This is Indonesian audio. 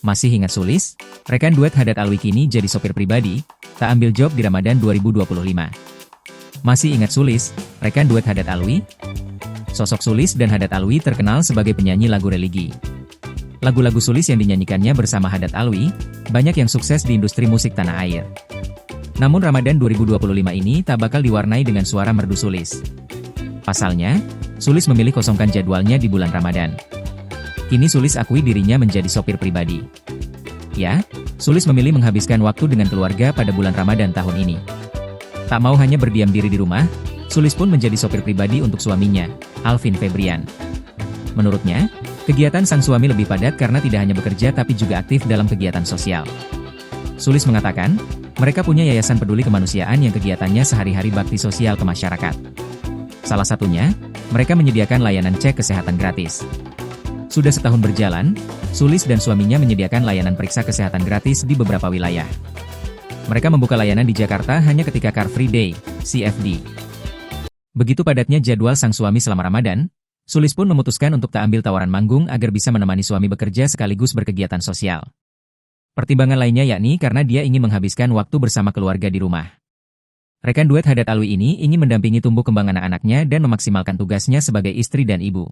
Masih ingat Sulis? Rekan duet Haddad Alwi kini jadi sopir pribadi, tak ambil job di Ramadan 2025. Masih ingat Sulis? Rekan duet Haddad Alwi? Sosok Sulis dan Haddad Alwi terkenal sebagai penyanyi lagu religi. Lagu-lagu Sulis yang dinyanyikannya bersama Haddad Alwi, banyak yang sukses di industri musik tanah air. Namun Ramadan 2025 ini tak bakal diwarnai dengan suara merdu Sulis. Pasalnya, Sulis memilih kosongkan jadwalnya di bulan Ramadan. Kini Sulis akui dirinya menjadi sopir pribadi. Ya, Sulis memilih menghabiskan waktu dengan keluarga pada bulan Ramadan tahun ini. Tak mau hanya berdiam diri di rumah, Sulis pun menjadi sopir pribadi untuk suaminya, Alvin Febrian. Menurutnya, kegiatan sang suami lebih padat karena tidak hanya bekerja tapi juga aktif dalam kegiatan sosial. Sulis mengatakan, mereka punya yayasan peduli kemanusiaan yang kegiatannya sehari-hari bakti sosial ke masyarakat. Salah satunya, mereka menyediakan layanan cek kesehatan gratis. Sudah setahun berjalan, Sulis dan suaminya menyediakan layanan periksa kesehatan gratis di beberapa wilayah. Mereka membuka layanan di Jakarta hanya ketika Car Free Day, CFD. Begitu padatnya jadwal sang suami selama Ramadan, Sulis pun memutuskan untuk tak ambil tawaran manggung agar bisa menemani suami bekerja sekaligus berkegiatan sosial. Pertimbangan lainnya yakni karena dia ingin menghabiskan waktu bersama keluarga di rumah. Rekan duet Haddad Alwi ini ingin mendampingi tumbuh kembang anak-anaknya dan memaksimalkan tugasnya sebagai istri dan ibu.